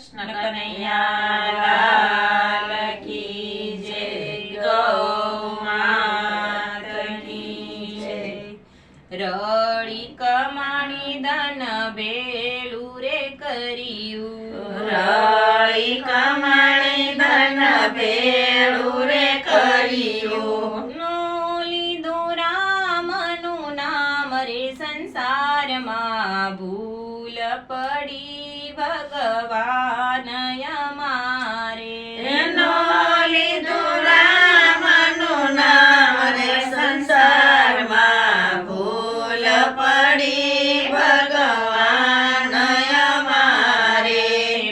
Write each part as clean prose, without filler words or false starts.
કૃષ્ણ કનૈયા લાલ કી જય, ગૌ માત કી જય। રળી કમાણી ધન ભેળું રે કર્યું, રળી કમાણી ધન ભેળું રે કર્યું। નો લીધું રામનું નામ રે સંસારમાં, ભૂલ પડી ભગવાન અમારે। એનો લીધું રામનું નામ રે સંસારમાં, ભૂલ પડી ભગવાન અમારે।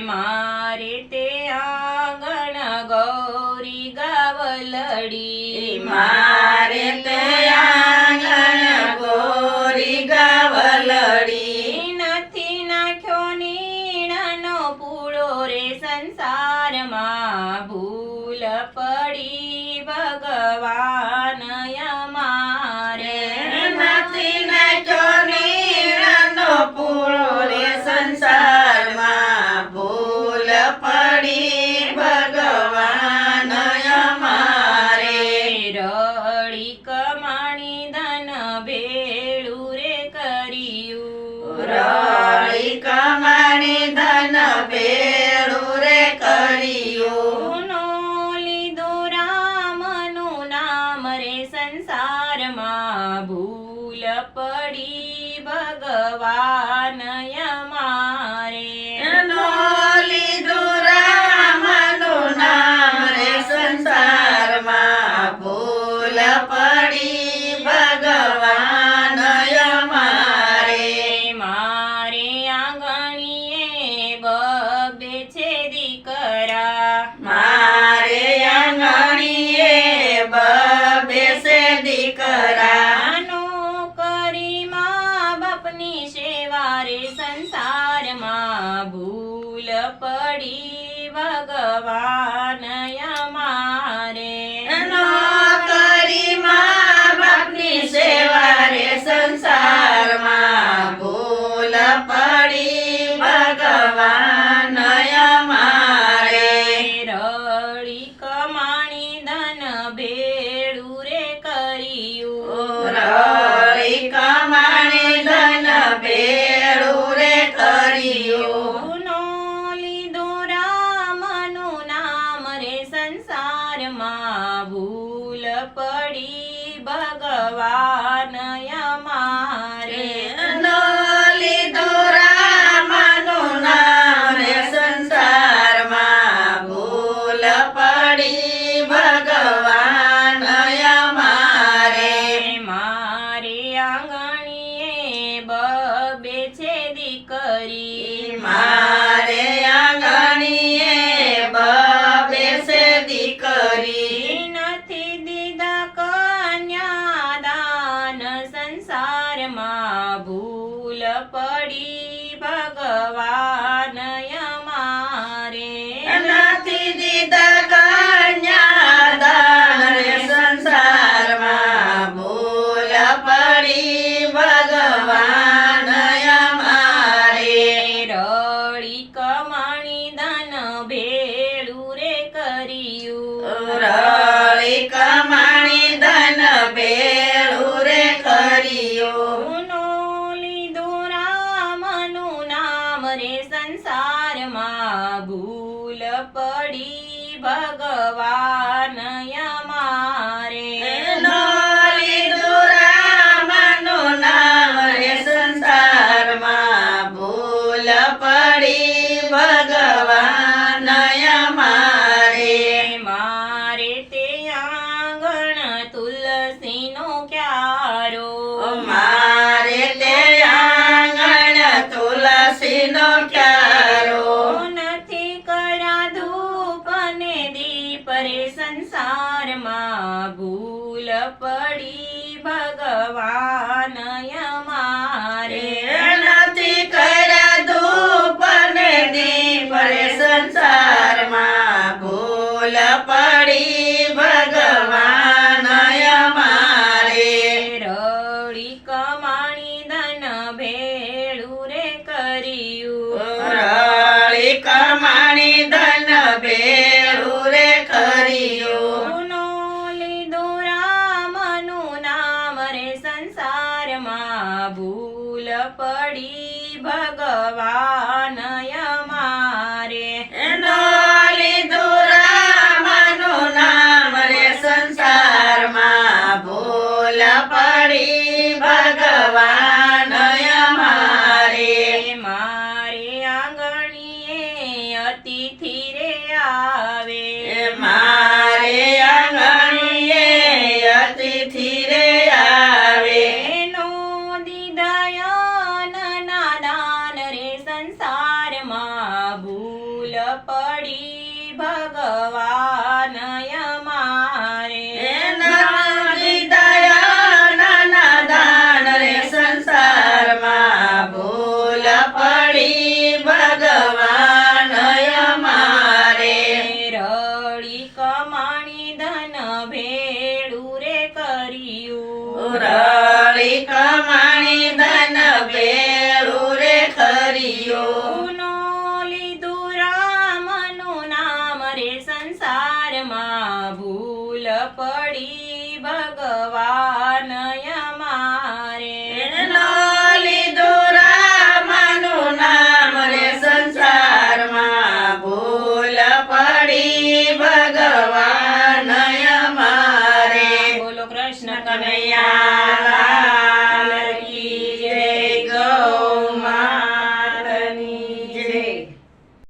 મારે તે આંગણ ગૌરી ગાવલડી, મારે તે આંગણ ગોરી ગાવલડી। નથી નાખ્યો નીણનો પૂળો રે સંસારમાં, ભૂલ પડી ભગવાન અમારે। નથી નાખ્યો નીણનો પૂળો રે સંસારમાં, ભૂલ પડી ભગવાન અમારે। રળી કમાણી ધન ભેળું રે કર્યું, રળી કમાણી ધન ભેળું રે કર્યું। નો લીધું રામનું નામ રે સંસારમાં, ભૂલ પડી ભગવાન અમારે। એનો લીધું રામનું નામ રે સંસારમાં, ભૂલ પડી ભગવાન અમારે। મારે આંગણીએ બબે છે દીકરા, મારે આંગણીએ બબે છે દીકરા। નોકરી મા બાપની સેવા રે સંસારમાં, ભૂલ પડી ભગવાન અમારે। નોકરી મા બાપની સેવા રે સંસારમાં, ભૂલ પડી ભગવાન અમારે। રળી કમાણી ધન ભેળું રે કર્યું, રળી કમાણી ધન ભેળું રે કર્યું। નો લીધું રામનું નામ રે સંસારમાં, ભૂલ પડી ભગવાન અમારે। એનો લીધું રામનું નામ રે સંસારમાં, ભૂલ પડી ભગવાન અમારે। મારે આંગણીએ બબે છે દીકરી, મારે આંગણીએ બબે છે દીકરી। નથી દીધા કન્યા દાન સંસારમાં, ભૂલ પડી ભગવાન અમારે। નથી દીધા કન્યાદાન રે સંસારમાં, ભૂલ પડી ભગવાન અમારે। રળી કમાણી ધન ભેળું રે કર્યું, રળી કમાણી ધન ભેળું રે કર્યું। નો લીધું રામનું નામ રે સંસારમાં, ભૂલ પડી ભગવાન અમારે। એનો લીધું રામનું નામ રે સંસારમાં, ભૂલ પડી ભગવાન અમારે। મારે તે આંગણ તુલસીનો ક્યારો, મારે તે આંગણ તુલસીનો ક્યારો। નથી કર્યા ધૂપ ને દીપ રે સંસારમાં, ભૂલ પડી ભગવાન અમારે। નથી કર્યા ધૂપ ને દીપ રે સંસારમાં, ભૂલ પડી ભગવાન અમારે। રળી કમાણી ધન ભેળું રે કર્યું, રળી કમાણી પાણી ધન ભેળું રે ખરીયું. ગુનો લીધો રામનું નામ રે સંસારમાં ભૂલ પડી ભગવાન અમારે. એનો લીધું રામનું નામ રે સંસારમાં ભૂલ પડી ભગવાન અમારે. મારે આંગણીએ અતિથિ રે આવે. મારે આંગણીએ અતિથિ રે આવે. એનો દીદાયન નાદાન રે સંસારમાં ભૂલ પડી ભગવાન